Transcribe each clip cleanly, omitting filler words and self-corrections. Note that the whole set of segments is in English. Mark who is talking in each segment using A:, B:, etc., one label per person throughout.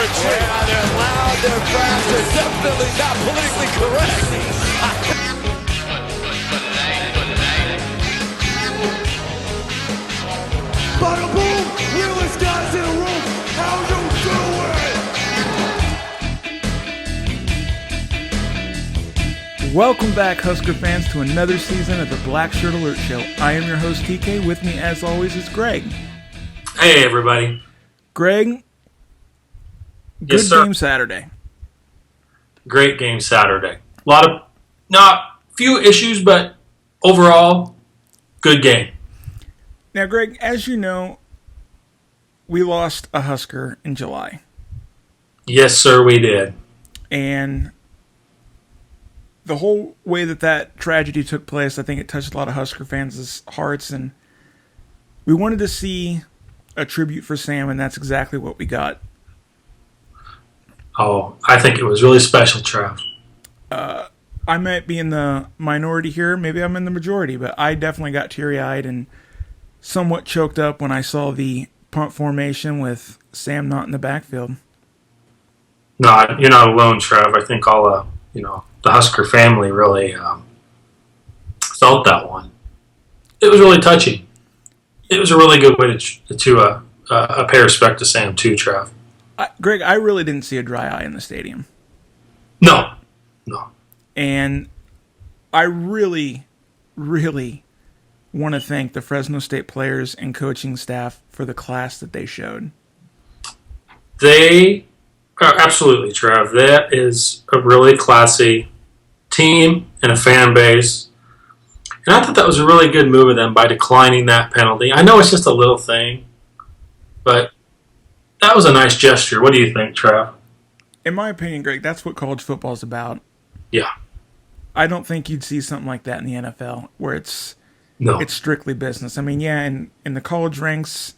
A: retreat. Yeah, they're loud, they're fast, they're definitely not politically correct. Bada boom, realest guys in the room, how you doing?
B: Welcome back, Husker fans, to another season of the Blackshirt Alert Show. I am your host, TK. With me, as always, is Greg.
C: Hey, everybody.
B: Greg, good game Saturday.
C: Great game Saturday. Not few issues, but overall, good game.
B: Now, Greg, as you know, we lost a Husker in July.
C: Yes, sir, we did.
B: And the whole way that tragedy took place, I think it touched a lot of Husker fans' hearts, and we wanted to see a tribute for Sam, and that's exactly what we got.
C: Oh, I think it was really special, Trav.
B: I might be in the minority here, maybe I'm in the majority, but I definitely got teary-eyed and somewhat choked up when I saw the punt formation with Sam not in the backfield.
C: No, you're not alone, Trav. I think all the Husker family really felt that one. It was really touching. It was a really good way to pay respect to Sam too, Trav.
B: Greg, I really didn't see a dry eye in the stadium.
C: No.
B: And I really, really want to thank the Fresno State players and coaching staff for the class that they showed.
C: They are absolutely, Trav. That is a really classy team and a fan base. And I thought that was a really good move of them by declining that penalty. I know it's just a little thing, but that was a nice gesture. What do you think, Trav?
B: In my opinion, Greg, that's what college football is about.
C: Yeah.
B: I don't think you'd see something like that in the NFL, where it's strictly business. I mean, yeah, in the college ranks,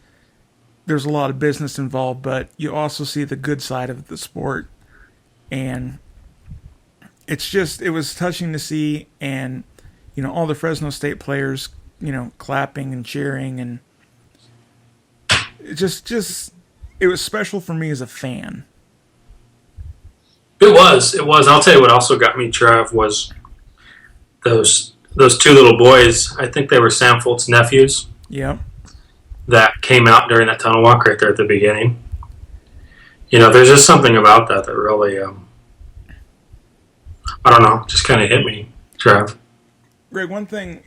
B: there's a lot of business involved, but you also see the good side of the sport. And it was touching to see, and, all the Fresno State players, clapping and cheering, and it was special for me as a fan.
C: It was. I'll tell you what also got me, Trav, was those two little boys. I think they were Sam Foltz nephews.
B: Yep.
C: That came out during that tunnel walk right there at the beginning. There's just something about that really, I don't know, just kind of hit me, Trav.
B: Greg, one thing,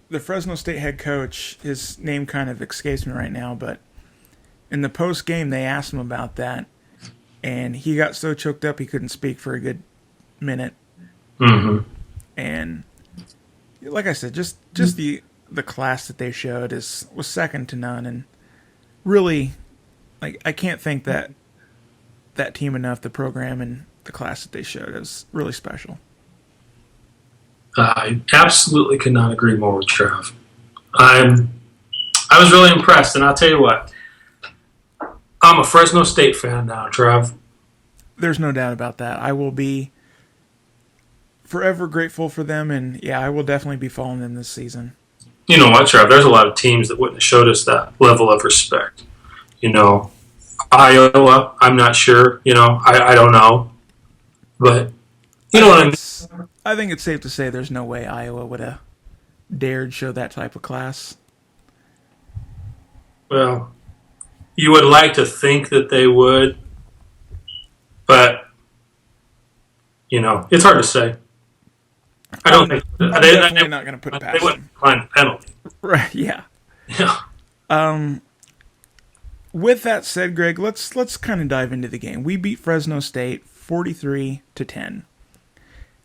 B: the Fresno State head coach, his name kind of escapes me right now, but in the post game they asked him about that, and he got so choked up he couldn't speak for a good minute.
C: Mm-hmm.
B: And like I said, just the class that they showed was second to none, and really, I can't thank that team enough. The program and the class that they showed is really special.
C: I absolutely could not agree more with Trav. I was really impressed, and I'll tell you what, I'm a Fresno State fan now, Trav.
B: There's no doubt about that. I will be forever grateful for them, and yeah, I will definitely be following them this season.
C: You know what, Trav? There's a lot of teams that wouldn't have showed us that level of respect. Iowa, I'm not sure. I don't know. But, you know what I mean?
B: I think it's safe to say there's no way Iowa would have dared show that type of class.
C: Well, you would like to think that they would, but, it's hard to say. I don't think
B: they're definitely not going to put it past
C: them. They wouldn't decline the penalty.
B: Right, yeah.
C: Yeah.
B: With that said, Greg, let's kind of dive into the game. We beat Fresno State 43-10.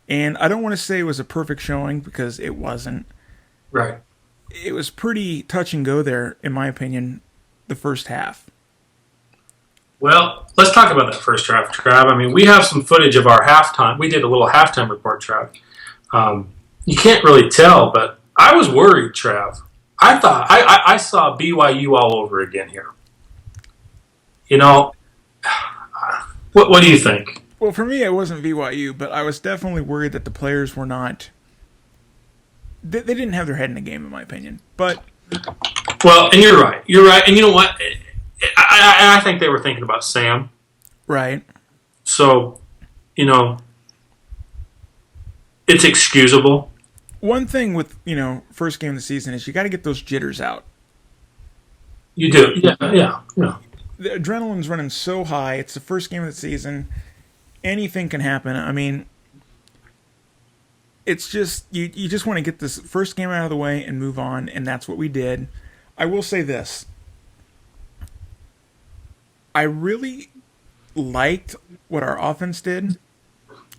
B: And I don't want to say it was a perfect showing because it wasn't.
C: Right.
B: It was pretty touch and go there, in my opinion, the first half.
C: Well, let's talk about that first half, Trav. I mean, we have some footage of our halftime. We did a little halftime report, Trav. You can't really tell, but I was worried, Trav. I thought I saw BYU all over again here. What do you think?
B: Well, for me, it wasn't BYU, but I was definitely worried that the players were not. They didn't have their head in the game, in my opinion. But
C: well, and you're right. And you know what? I think they were thinking about Sam.
B: Right.
C: So, it's excusable.
B: One thing with, first game of the season is you got to get those jitters out.
C: You do. Yeah.
B: The adrenaline's running so high. It's the first game of the season. Anything can happen. I mean, it's just, you just want to get this first game out of the way and move on, and that's what we did. I will say this. I really liked what our offense did,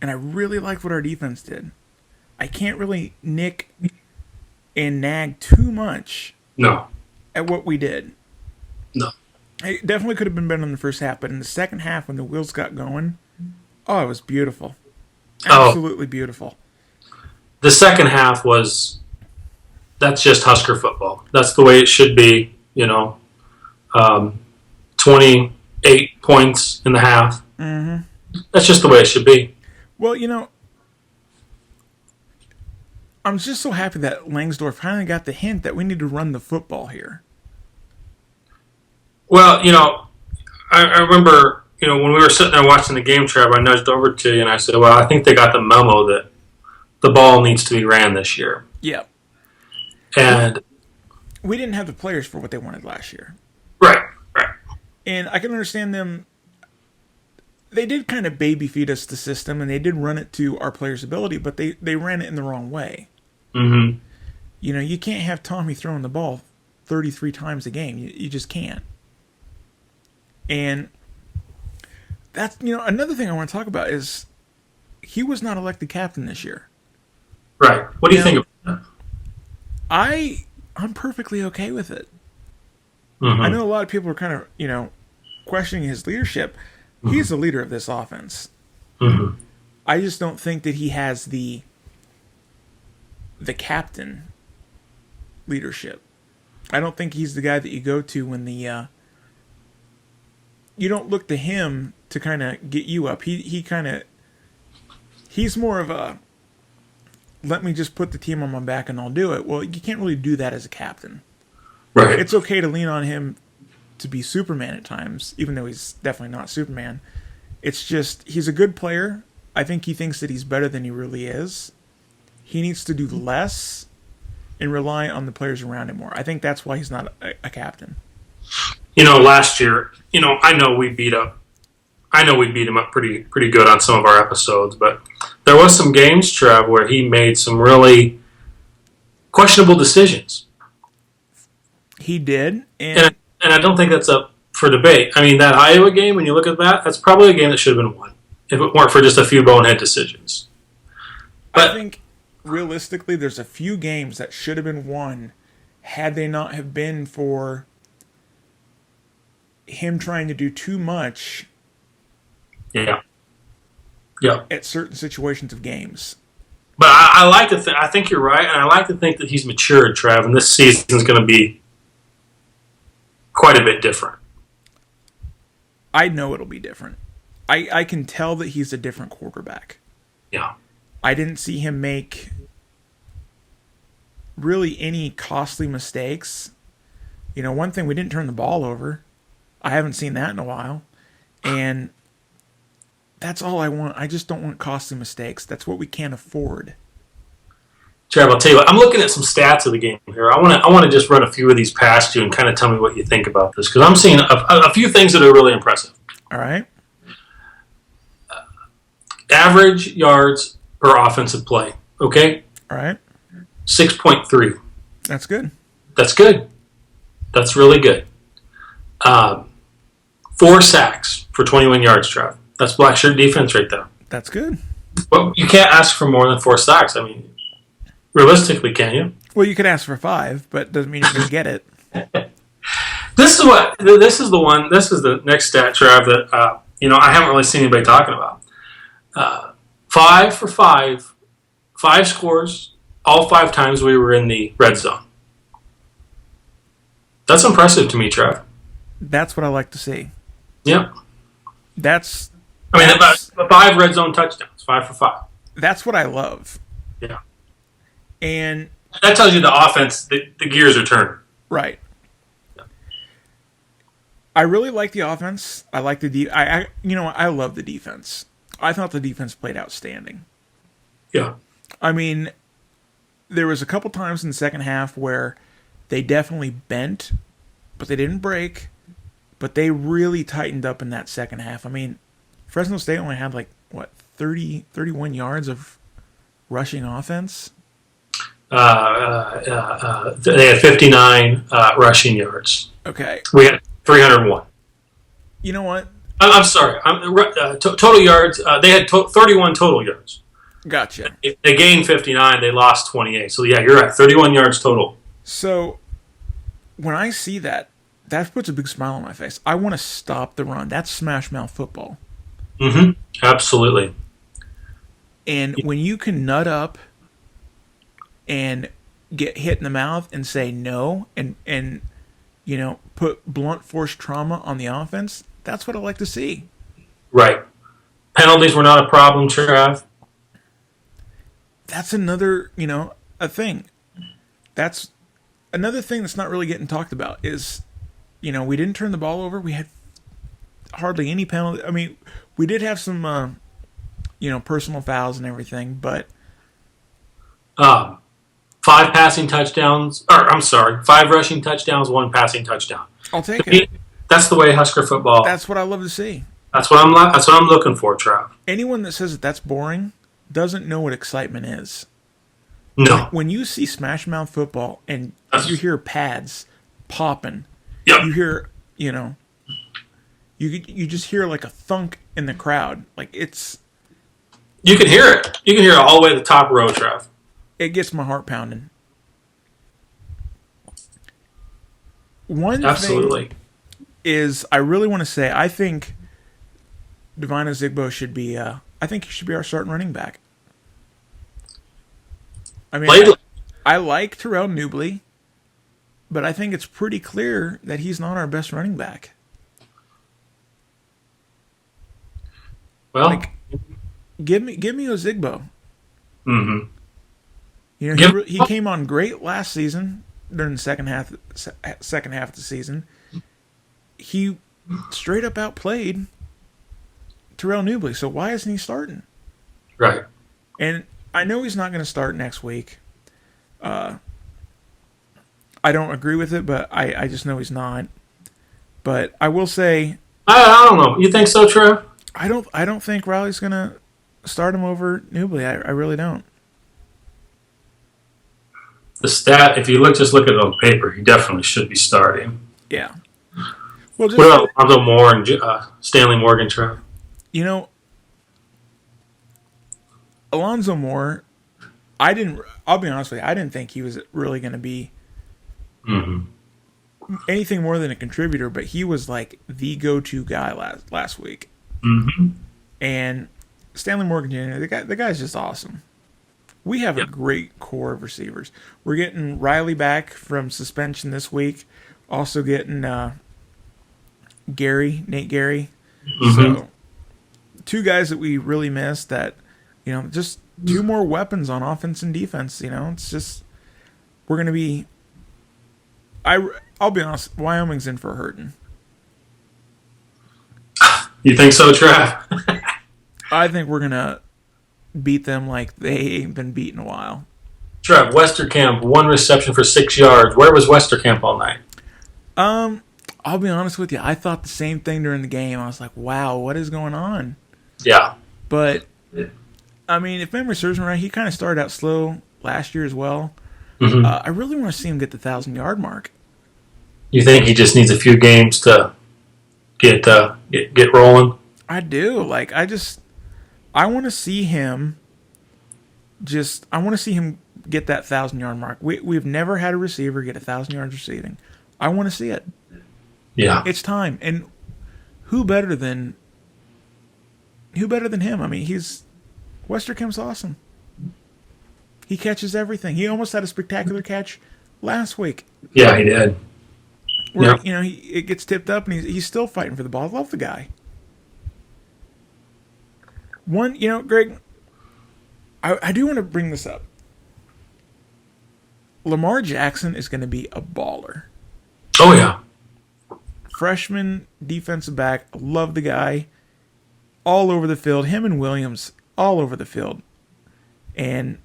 B: and I really liked what our defense did. I can't really nick and nag too much at what we did.
C: No.
B: It definitely could have been better in the first half, but in the second half when the wheels got going, it was beautiful. Absolutely beautiful.
C: The second half that's just Husker football. That's the way it should be, 28 points in the half.
B: Mm-hmm.
C: That's just the way it should be.
B: Well, I'm just so happy that Langsdorff finally got the hint that we need to run the football here.
C: Well, I remember, when we were sitting there watching the game, Trav, I nudged over to you and I said, well, I think they got the memo that the ball needs to be ran this year.
B: Yeah.
C: And
B: we didn't have the players for what they wanted last year.
C: Right.
B: And I can understand them. They did kind of baby feed us the system, and they did run it to our players' ability, but they ran it in the wrong way.
C: Mm-hmm.
B: You can't have Tommy throwing the ball 33 times a game. You just can't. And that's, another thing I want to talk about is he was not elected captain this year.
C: Right. What do you think of that?
B: I'm perfectly okay with it.
C: Mm-hmm.
B: I know a lot of people are kind of, questioning his leadership. Mm-hmm. He's the leader of this offense.
C: Mm-hmm.
B: I just don't think that he has the captain leadership. I don't think he's the guy that you go to when you don't look to him to kind of get you up. He's more of a, let me just put the team on my back and I'll do it. Well, you can't really do that as a captain.
C: Right.
B: It's okay to lean on him to be Superman at times, even though he's definitely not Superman. It's just, he's a good player. I think he thinks that he's better than he really is. He needs to do less and rely on the players around him more. I think that's why he's not a captain.
C: Last year, I know we beat him up pretty good on some of our episodes, but there was some games, Trev, where he made some really questionable decisions.
B: He did,
C: and I don't think that's up for debate. I mean, that Iowa game, when you look at that, that's probably a game that should have been won if it weren't for just a few bonehead decisions. But
B: I think realistically, there's a few games that should have been won had they not have been for him trying to do too much.
C: Yeah.
B: At certain situations of games.
C: But I like to think, I think you're right, and I like to think that he's matured, Trav, and this season's going to be quite a bit different.
B: I know it'll be different. I can tell that he's a different quarterback.
C: Yeah.
B: I didn't see him make really any costly mistakes. One thing, we didn't turn the ball over. I haven't seen that in a while. And that's all I want. I just don't want costly mistakes. That's what we can't afford.
C: Trav, I'll tell you what, I'm looking at some stats of the game here. I want to just run a few of these past you and kind of tell me what you think about this, because I'm seeing a few things that are really impressive.
B: All right.
C: Average yards per offensive play, okay?
B: All right.
C: 6.3.
B: That's good.
C: That's good. That's really good. 4 sacks for 21 yards, Trav. That's Blackshirt defense right there.
B: That's good.
C: Well, you can't ask for more than 4 sacks. I mean, realistically, can you?
B: Well, you could ask for 5, but doesn't mean you're going to get it.
C: This is the next stat, Trav, that I haven't really seen anybody talking about. 5 for 5 scores, all 5 times we were in the red zone. That's impressive to me, Trav.
B: That's what I like to see.
C: Yep.
B: About
C: 5 red zone touchdowns, 5 for 5.
B: That's what I love.
C: Yeah.
B: And
C: that tells you the offense, the gears are turning.
B: Right. I really like the offense. I like the I love the defense. I thought the defense played outstanding.
C: Yeah.
B: I mean, there was a couple times in the second half where they definitely bent, but they didn't break. But they really tightened up in that second half. I mean, Fresno State only had 31 yards of rushing offense.
C: They had 59 rushing yards.
B: Okay.
C: We had 301.
B: You know what?
C: I'm sorry. Total yards. They had 31 total yards.
B: Gotcha.
C: They gained 59. They lost 28. So, yeah, you're right. 31 yards total.
B: So, when I see that puts a big smile on my face. I want to stop the run. That's smash mouth football.
C: Mm-hmm. Absolutely.
B: And when you can nut up and get hit in the mouth and say no and put blunt force trauma on the offense, that's what I like to see.
C: Right. Penalties were not a problem, Trav.
B: That's another, a thing. That's another thing that's not really getting talked about is, we didn't turn the ball over. We had hardly any penalty. I mean, we did have some, personal fouls and everything, but
C: 5 passing touchdowns. 5 rushing touchdowns, 1 passing touchdown.
B: I'll take it.
C: That's the way Husker football.
B: That's what I love to see.
C: That's what I'm looking for, Trav.
B: Anyone that says that's boring doesn't know what excitement is.
C: No.
B: When you see smash mouth football and you hear pads popping,
C: yep.
B: You hear, you just hear like a thunk in the crowd. Like it's.
C: You can hear it. You can hear it all the way to the top row, Trav.
B: It gets my heart pounding.
C: Absolutely.
B: Thing is, I really want to say, I think Divine Ozigbo should be. I think he should be our starting running back. I mean, I like Terrell Newbley, but I think it's pretty clear that he's not our best running back.
C: Well,
B: give me Ozigbo.
C: Mm-hmm.
B: He came on great last season during the second half of the season. He straight up outplayed Terrell Newbley. So why isn't he starting?
C: Right.
B: And I know he's not going to start next week. I don't agree with it, but I just know he's not. But I will say,
C: I don't know. You think so, Trev?
B: I don't think Riley's going to start him over Newbley. I really don't.
C: The stat, if you just look at it on paper, he definitely should be starting.
B: Yeah. Well,
C: what about Alonzo Moore and Stanley Morgan, Trev?
B: Alonzo Moore, I'll be honest with you, I didn't think he was really going to be anything more than a contributor, but he was like the go-to guy last week.
C: Mm-hmm.
B: And Stanley Morgan Jr., the guy's just awesome. We have a great core of receivers. We're getting Riley back from suspension this week. Also getting Nate Gary. Mm-hmm. So 2 guys that we really missed that, just 2 more weapons on offense and defense. It's just, we're going to be, I'll be honest, Wyoming's in for a hurting.
C: You think so, Trev?
B: I think we're going to beat them like they ain't been beat in a while.
C: Trev, Westerkamp, 1 reception for 6 yards. Where was Westerkamp all night?
B: I'll be honest with you. I thought the same thing during the game. I was like, wow, what is going on?
C: Yeah.
B: But, I mean, if memory serves me right, he kind of started out slow last year as well.
C: Mm-hmm.
B: I really want to see him get the 1,000-yard mark.
C: You think he just needs a few games to get rolling?
B: I do. I want to see him get that 1,000-yard mark. We've never had a receiver get 1,000 yards receiving. I want to see it.
C: Yeah.
B: It's time. And who better than him? I mean, Westerkamp's awesome. He catches everything. He almost had a spectacular catch last week.
C: Yeah, he did.
B: Where, it gets tipped up and he's still fighting for the ball. I love the guy. Greg, I do want to bring this up. Lamar Jackson is going to be a baller.
C: Oh, yeah.
B: freshman defensive back. Love the guy. All over the field. Him and Williams, all over the field. And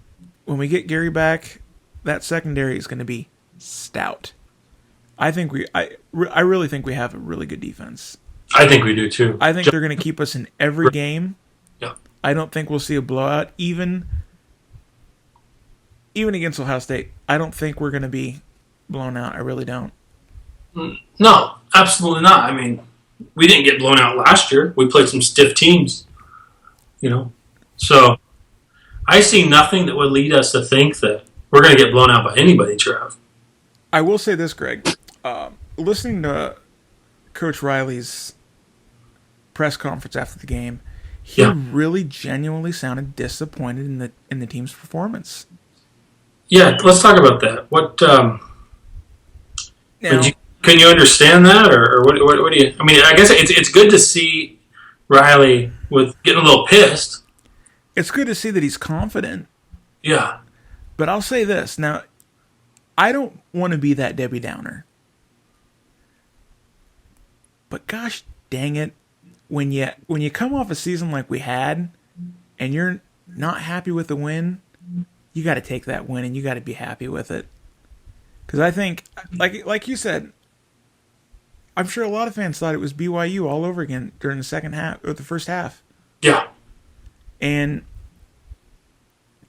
B: when we get Gary back, that secondary is going to be stout. I really think we have a really good defense.
C: I think we do too.
B: I think they're going to keep us in every game.
C: Yeah.
B: I don't think we'll see a blowout, even against Ohio State. I don't think we're going to be blown out. I really don't.
C: No, absolutely not. I mean, we didn't get blown out last year. We played some stiff teams, So I see nothing that would lead us to think that we're going to get blown out by anybody, Trav.
B: I will say this, Greg. Listening to Coach Riley's press conference after the game, he really genuinely sounded disappointed in the team's performance.
C: Yeah, let's talk about that. What
B: now,
C: can you understand that, or what do you? I mean, I guess it's good to see Riley with getting a little pissed.
B: It's good to see that he's confident.
C: Yeah,
B: but I'll say this now: I don't want to be that Debbie Downer, but gosh dang it, when you come off a season like we had, and you're not happy with the win, you got to take that win and you got to be happy with it. Because I think, like you said, I'm sure a lot of fans thought it was BYU all over again during the second half or the first half.
C: Yeah.
B: And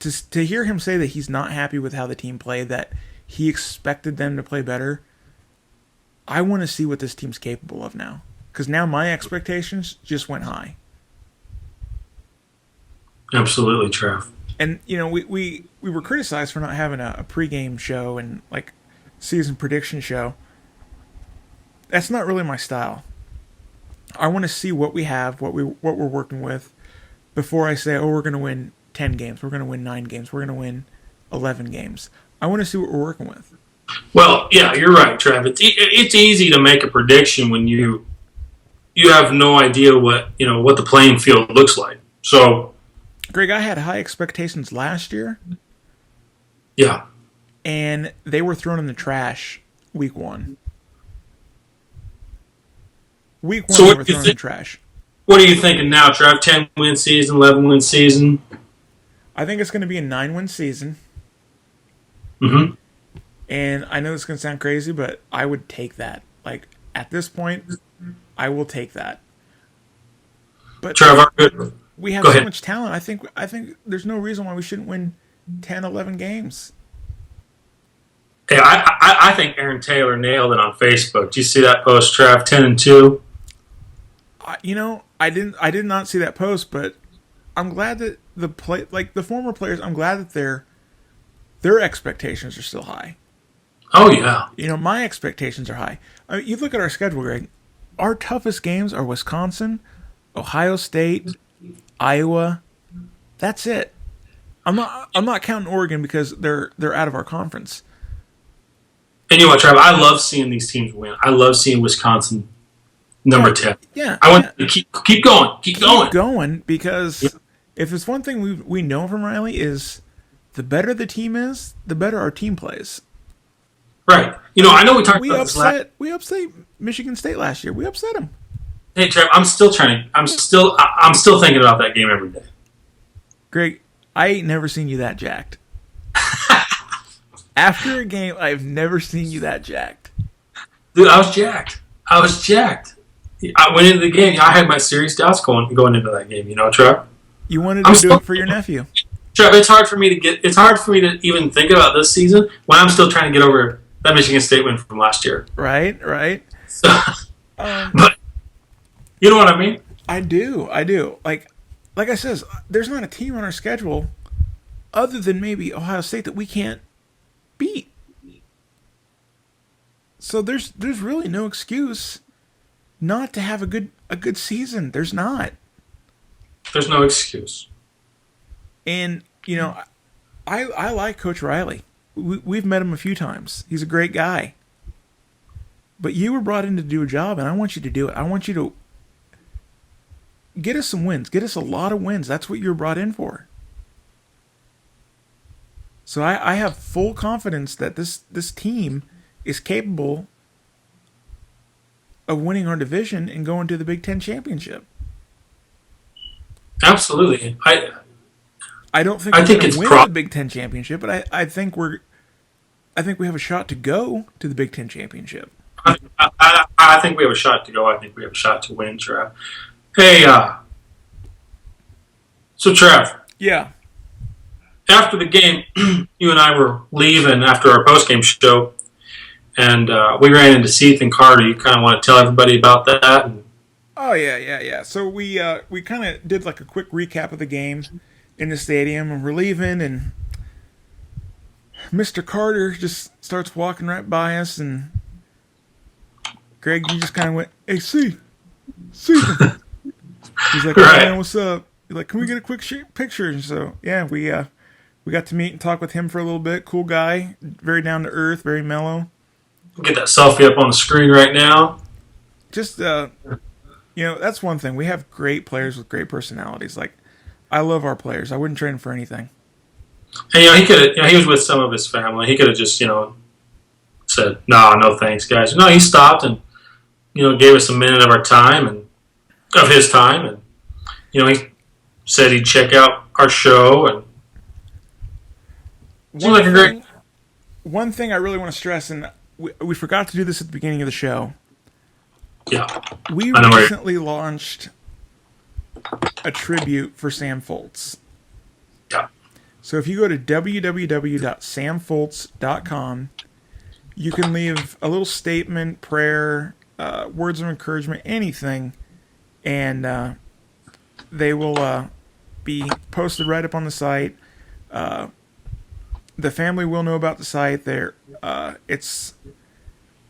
B: to hear him say that he's not happy with how the team played, that he expected them to play better, I want to see what this team's capable of now. Because now my expectations just went high.
C: Absolutely, Trev.
B: And, we were criticized for not having a pregame show and, season prediction show. That's not really my style. I want to see what we have, what we're working with, before I say, we're going to win 10 games, we're going to win 9 games, we're going to win 11 games. I want to see what we're working with.
C: Well, yeah, you're right, Trev. It's easy to make a prediction when you have no idea what the playing field looks like. So,
B: Greg, I had high expectations last year.
C: Yeah.
B: And they were thrown in the trash week 1. Week 1, they were thrown in the trash.
C: What are you thinking now, Trev? 10-win season, 11-win season?
B: I think it's going to be a 9-win season.
C: Mm-hmm.
B: And I know this is going to sound crazy, but I would take that. At this point, I will take that. But
C: Trev,
B: we have so much talent. I think there's no reason why we shouldn't win 10, 11 games.
C: Hey, I think Aaron Taylor nailed it on Facebook. Do you see that post, Trev? 10-2.
B: I did not see that post, but I'm glad that the former players, I'm glad that their expectations are still high.
C: Oh yeah.
B: My expectations are high. You look at our schedule, Greg. Our toughest games are Wisconsin, Ohio State, Iowa. That's it. I'm not counting Oregon because they're out of our conference.
C: And you know what, Trev? I love seeing these teams win. I love seeing Wisconsin number 10.
B: Yeah.
C: I want to keep going. Keep going
B: because if it's one thing we know from Riley is the better the team is, the better our team plays.
C: Right. I know we talked about this
B: we upset Michigan State last year. We upset them.
C: Hey, Trev, I'm still thinking about that game every day.
B: Greg, I ain't never seen you that jacked. After a game, I've never seen you that jacked.
C: Dude, I was jacked. I went into the game. I had my serious doubts going into that game. Trev.
B: You wanted to do it for your nephew.
C: Trev, it's hard for me to even think about this season when I'm still trying to get over that Michigan State win from last year.
B: Right.
C: So, but you know what I mean?
B: I do. Like I said, there's not a team on our schedule other than maybe Ohio State that we can't beat. So there's really no excuse not to have a good season. There's not.
C: There's no excuse.
B: And I like Coach Riley. We've met him a few times. He's a great guy. But you were brought in to do a job, and I want you to do it. I want you to get us some wins. Get us a lot of wins. That's what you were brought in for. So I have full confidence that this team is capable of winning our division and going to the Big Ten championship.
C: Absolutely.
B: I don't think we're going to win the Big Ten championship, but I think we have a shot to go to the Big Ten championship.
C: I think we have a shot to go. I think we have a shot to win, Trav. Hey, so Trav.
B: Yeah.
C: After the game, you and I were leaving after our post-game show, and we ran into Ceethan Carter. You kind of want to tell everybody about that?
B: Oh, yeah. So we kind of did like a quick recap of the game in the stadium, and we're leaving, and Mr. Carter just starts walking right by us, and Greg, you just kind of went, "Hey, Ceethan." He's like, "Hey, man, what's up?" You're like, "Can we get a quick picture?" And so, yeah, we got to meet and talk with him for a little bit. Cool guy, very down to earth, very mellow.
C: Get that selfie up on the screen right now.
B: Just, that's one thing. We have great players with great personalities. Like, I love our players. I wouldn't trade them for anything.
C: And he could have. He was with some of his family. He could have just, said, no thanks, guys. No, he stopped and, gave us a minute of our time and of his time, and he said he'd check out our show and.
B: One thing I really want to stress, and we forgot to do this at the beginning of the show.
C: Yeah.
B: We recently launched a tribute for Sam Foltz.
C: Yeah.
B: So if you go to www.samfoltz.com, you can leave a little statement, prayer, words of encouragement, anything, and they will be posted right up on the site. The family will know about the site.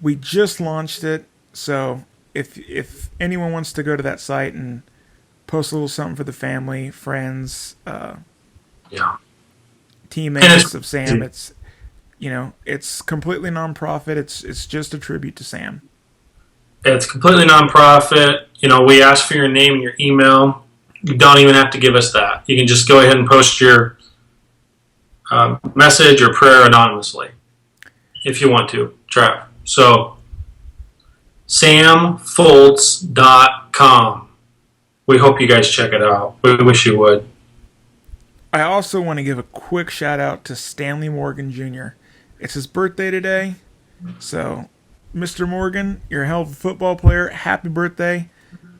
B: We just launched it, so if anyone wants to go to that site and post a little something for the family, friends, teammates of Sam, it's completely nonprofit. It's just a tribute to Sam.
C: It's completely nonprofit. We ask for your name and your email. You don't even have to give us that. You can just go ahead and post your message or prayer anonymously if you want to, Trav. So, samfoltz.com. We hope you guys check it out. We wish you would.
B: I also want to give a quick shout out to Stanley Morgan Jr. It's his birthday today. So, Mr. Morgan, you're a hell of a football player. Happy birthday.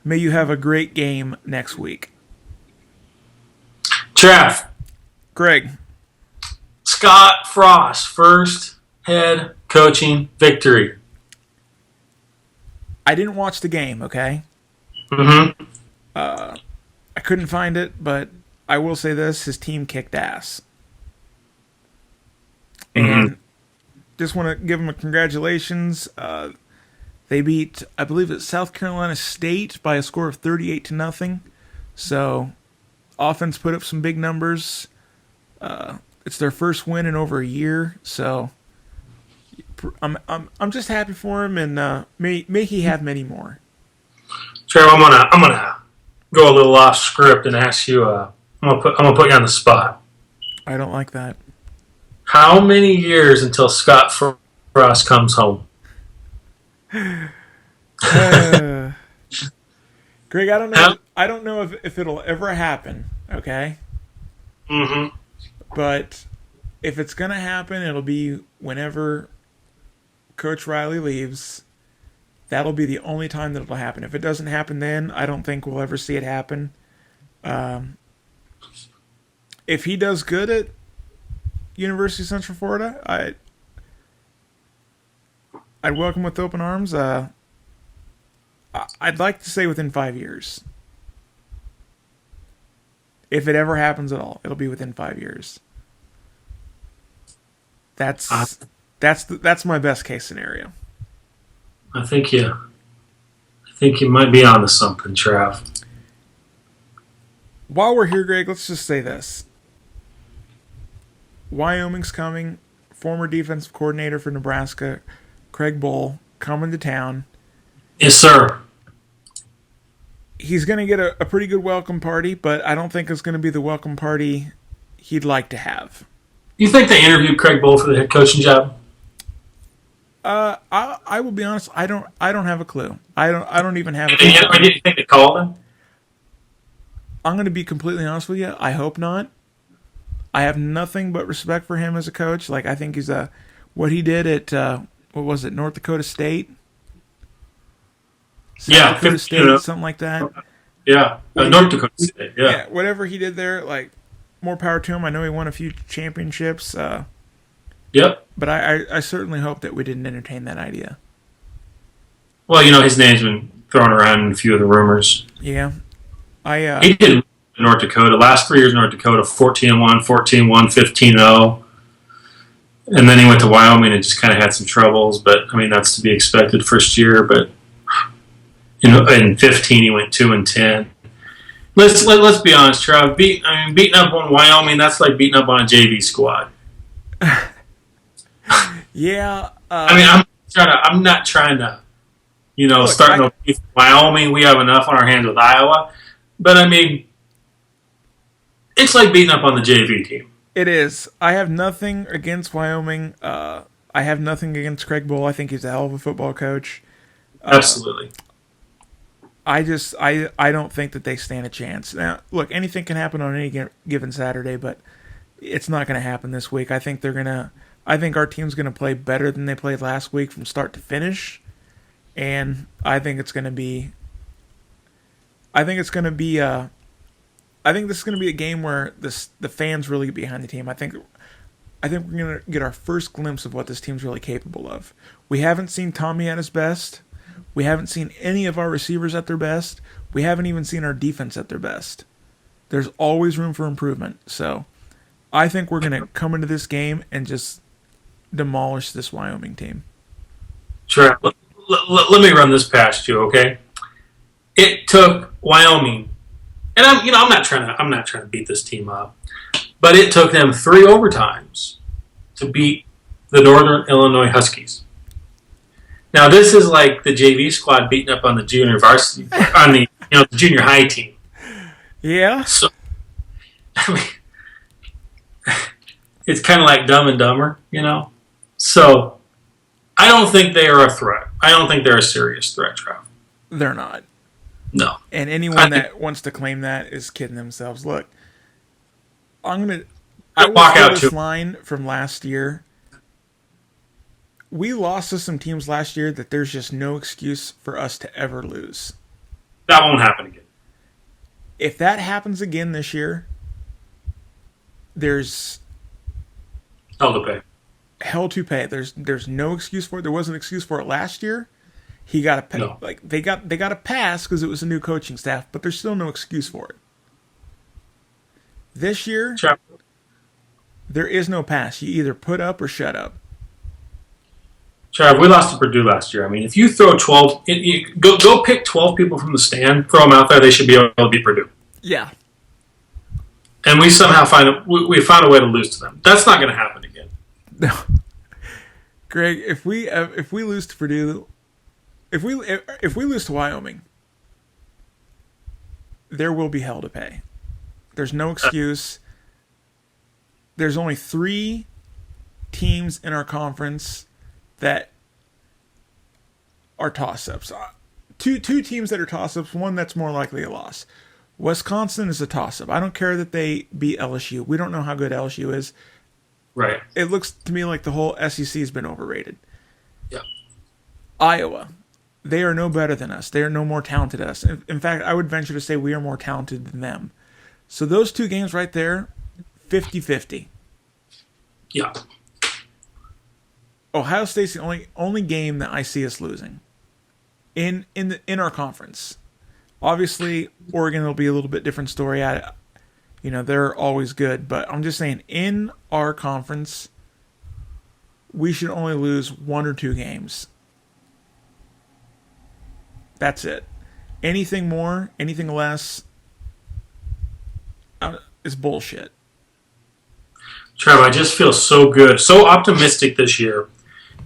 B: May you have a great game next week.
C: Trav.
B: Greg.
C: Scott Frost, first head coaching victory.
B: I didn't watch the game, okay?
C: Mm-hmm.
B: I couldn't find it, but I will say this. His team kicked ass. And just want to give them a congratulations. They beat, I believe it's South Carolina State by a score of 38-0. So, offense put up some big numbers. It's their first win in over a year, so I'm just happy for him, and may he have many more.
C: Trevor, I'm gonna go a little off script and ask you. I'm gonna put you on the spot.
B: I don't like that.
C: How many years until Scott Frost comes home?
B: Greg, I don't know. I don't know if it'll ever happen. Okay.
C: Mm-hmm.
B: But if it's going to happen, it'll be whenever Coach Riley leaves. That'll be the only time that it'll happen. If it doesn't happen then, I don't think we'll ever see it happen. If he does good at University of Central Florida, I'd welcome with open arms. I'd like to say within 5 years. If it ever happens at all, it'll be within 5 years. That's my best case scenario.
C: I think you might be onto something, Trav.
B: While we're here, Greg, let's just say this. Wyoming's coming. Former defensive coordinator for Nebraska, Craig Bull, coming to town.
C: Yes, sir.
B: He's going to get a pretty good welcome party, but I don't think it's going to be the welcome party he'd like to have.
C: You think they interviewed Craig Bull for the head coaching job?
B: I will be honest. I don't have a clue. I don't even have a
C: clue. Did you think they called him?
B: I'm going to be completely honest with you. I hope not. I have nothing but respect for him as a coach. Like, I think he's what he did at what was it, North Dakota State? South Dakota State, something like that.
C: Yeah, North Dakota State. Yeah,
B: whatever he did there, like, more power to him. I know he won a few championships.
C: Yep.
B: But I certainly hope that we didn't entertain that idea.
C: Well, his name's been thrown around in a few of the rumors.
B: Yeah.
C: He did North Dakota. Last 3 years North Dakota, 14-1, 14-1, 15-0. And then he went to Wyoming and just kind of had some troubles. But, I mean, that's to be expected first year. But, in 15 he went 2-10. Let's be honest, Trav. Beating up on Wyoming, that's like beating up on a JV squad.
B: Yeah.
C: I'm not trying to, start no beef with Wyoming. We have enough on our hands with Iowa. But, I mean, it's like beating up on the JV team.
B: It is. I have nothing against Wyoming. I have nothing against Craig Bull. I think he's a hell of a football coach.
C: Absolutely.
B: I don't think that they stand a chance. Now, look, anything can happen on any given Saturday, but it's not going to happen this week. I think our team's going to play better than they played last week from start to finish, and I think this is going to be a game where the fans really get behind the team. I think we're going to get our first glimpse of what this team's really capable of. We haven't seen Tommy at his best. We haven't seen any of our receivers at their best. We haven't even seen our defense at their best. There's always room for improvement. So I think we're going to come into this game and just demolish this Wyoming team.
C: Sure. Let me run this past you, okay? It took Wyoming, and I'm not trying to beat this team up, but it took them 3 overtimes to beat the Northern Illinois Huskies. Now, this is like the JV squad beating up on the junior varsity, on the the junior high team.
B: Yeah.
C: So, I mean, it's kind of like Dumb and Dumber, So, I don't think they are a threat. I don't think they're a serious threat, Trav.
B: They're not.
C: No.
B: And anyone that wants to claim that is kidding themselves. Look, I will walk out this line from last year. We lost to some teams last year that there's just no excuse for us to ever lose.
C: That won't happen again.
B: If that happens again this year, there's
C: hell to pay.
B: Hell to pay. There's no excuse for it. There wasn't an excuse for it last year. He got a pay. No. Like they got a pass because it was a new coaching staff, but there's still no excuse for it. This year, there is no pass. You either put up or shut up.
C: Trav, we lost to Purdue last year. I mean, if you throw 12, go pick 12 people from the stand, throw them out there, they should be able to beat Purdue.
B: Yeah.
C: And we somehow found a way to lose to them. That's not going to happen again.
B: No. Greg, if we lose to Purdue, if we lose to Wyoming, there will be hell to pay. There's no excuse. There's only 3 teams in our conference that are toss-ups. Two teams that are toss-ups, one that's more likely a loss. Wisconsin is a toss-up. I don't care that they beat LSU. We don't know how good LSU is.
C: Right.
B: It looks to me like the whole SEC has been overrated.
C: Yeah.
B: Iowa, they are no better than us. They are no more talented than us. In fact, I would venture to say we are more talented than them. So those 2 games right there, 50-50.
C: Yeah.
B: Ohio State's the only game that I see us losing in our conference. Obviously, Oregon will be a little bit different story. They're always good, but I'm just saying in our conference, we should only lose 1 or 2 games. That's it. Anything more, anything less, is bullshit.
C: Trev, I just feel so good, so optimistic this year.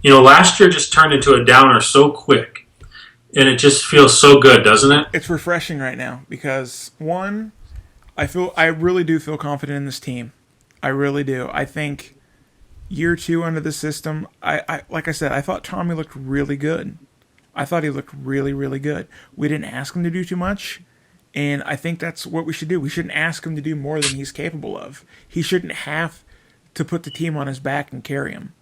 C: Last year just turned into a downer so quick, and it just feels so good, doesn't it?
B: It's refreshing right now because, one, I really do feel confident in this team. I really do. I think, year 2 under the system, I like I said, I thought Tommy looked really good. I thought he looked really, really good. We didn't ask him to do too much, and I think that's what we should do. We shouldn't ask him to do more than he's capable of. He shouldn't have to put the team on his back and carry him.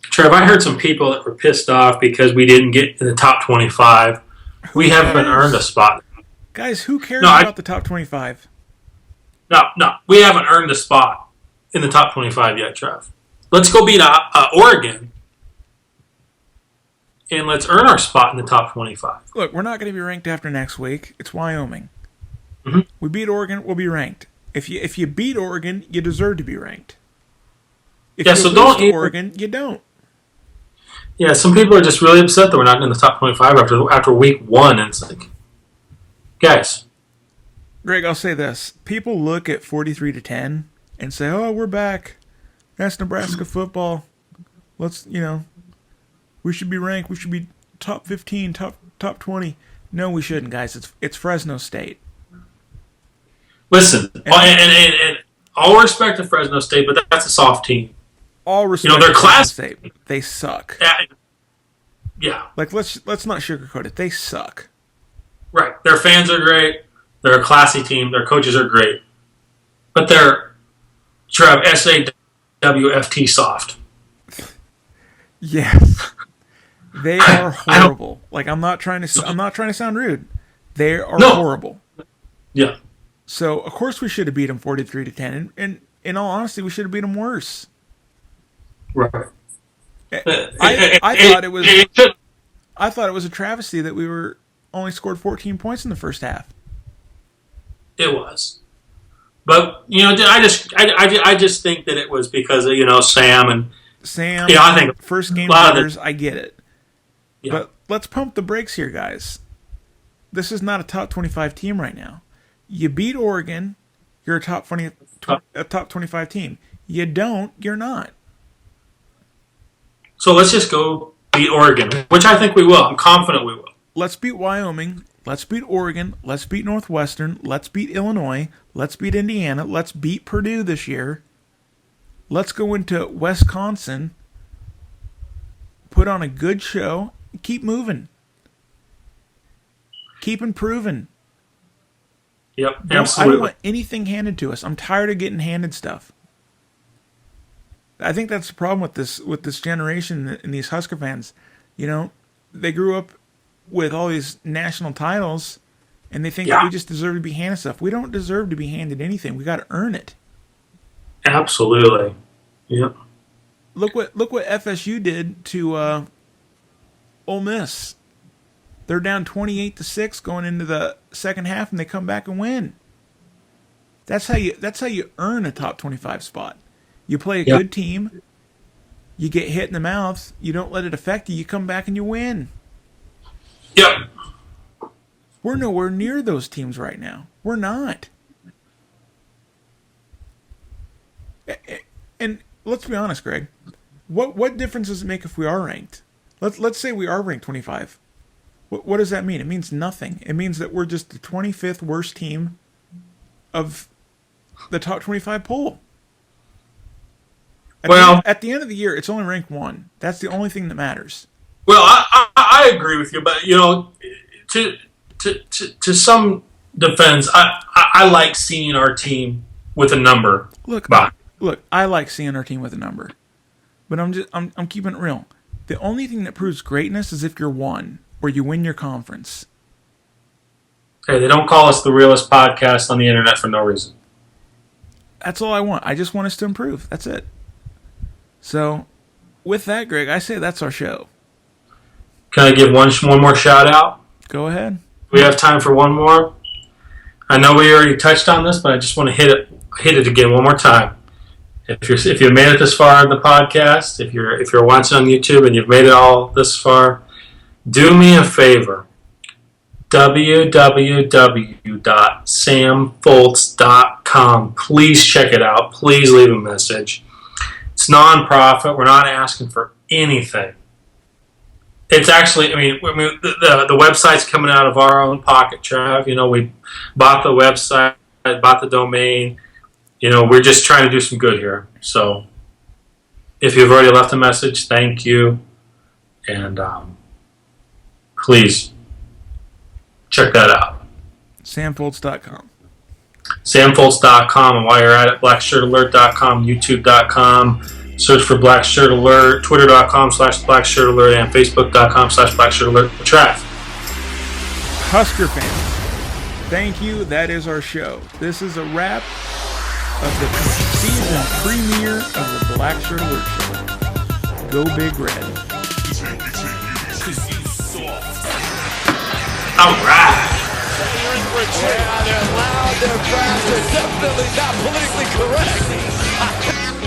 C: Trev, I heard some people that were pissed off because we didn't get in the top 25. We haven't earned a spot.
B: Guys, who cares about the top 25?
C: No, we haven't earned a spot in the top 25 yet, Trev. Let's go beat Oregon, and let's earn our spot in the top 25.
B: Look, we're not going to be ranked after next week. It's Wyoming.
C: Mm-hmm.
B: We beat Oregon, we'll be ranked. If you beat Oregon, you deserve to be ranked. If you lose to Oregon, you don't.
C: Yeah, some people are just really upset that we're not in the top 25 after week 1, and it's like, guys.
B: Greg, I'll say this. People look at 43-10 and say, oh, we're back. That's Nebraska football. Let's, we should be ranked. We should be top 15, top 20. No, we shouldn't, guys. It's Fresno State.
C: Listen, and all respect to Fresno State, but that's a soft team.
B: All respect
C: their class.
B: State. They suck.
C: Yeah.
B: Like, let's not sugarcoat it. They suck.
C: Right. Their fans are great. They're a classy team. Their coaches are great. But they're, Trev, SAWFT soft.
B: Yes. They are horrible. Like, I'm not trying to sound rude. They are horrible.
C: Yeah.
B: So, of course we should have beat them 43-10. And in all honesty, we should have beat them worse.
C: Right.
B: I thought it was a travesty that we only scored 14 points in the first half.
C: It was, but I just think that it was because of Sam. I think
B: first game players. I get it, but let's pump the brakes here, guys. This is not a top 25 team right now. You beat Oregon, you're a top 25 team. You don't, you're not.
C: So let's just go beat Oregon, which I think we will. I'm confident we will.
B: Let's beat Wyoming. Let's beat Oregon. Let's beat Northwestern. Let's beat Illinois. Let's beat Indiana. Let's beat Purdue this year. Let's go into Wisconsin, put on a good show, and keep moving. Keep improving.
C: Yep,
B: absolutely. I don't want anything handed to us. I'm tired of getting handed stuff. I think that's the problem with this generation and these Husker fans. They grew up with all these national titles, and they think that we just deserve to be handed stuff. We don't deserve to be handed anything. We got to earn it.
C: Absolutely. Yep.
B: Look what FSU did to Ole Miss. They're down 28-6 going into the second half, and they come back and win. That's how you earn a top 25 spot. You play a good team. You get hit in the mouth. You don't let it affect you. You come back and you win.
C: Yep.
B: We're nowhere near those teams right now. We're not. And let's be honest, Greg. What difference does it make if we are ranked? Let's say we are ranked 25. What does that mean? It means nothing. It means that we're just the 25th worst team of the top 25 poll. At the end of the year, it's only ranked 1. That's the only thing that matters.
C: Well, I agree with you, but to some defense, I like seeing our team with a number.
B: Look, I like seeing our team with a number, but I'm keeping it real. The only thing that proves greatness is if you're 1 or you win your conference.
C: Hey, they don't call us the realest podcast on the internet for no reason.
B: That's all I want. I just want us to improve. That's it. So, with that, Greg, I say that's our show.
C: Can I give one more shout out?
B: Go ahead.
C: We have time for one more. I know we already touched on this, but I just want to hit it again one more time. If you've made it this far in the podcast, if you're watching on YouTube and you've made it all this far, do me a favor. www.samfoltz.com. Please check it out. Please leave a message. It's non-profit. We're not asking for anything. It's actually, the website's coming out of our own pocket, Trav. We bought the website, bought the domain. We're just trying to do some good here. So If you've already left a message, thank you. And please check that out.
B: SamFoltz.com.
C: SamFoltz.com. And while you're at it, BlackshirtAlert.com, YouTube.com. Search for Blackshirt Alert, Twitter.com/Blackshirt Alert, and Facebook.com/Blackshirt Alert. Trav.
B: Husker fans, thank you. That is our show. This is a wrap of the season premiere of the Blackshirt Alert Show. Go Big Red.
C: All right.
A: Yeah, they're loud, they're fast, they're definitely not politically correct.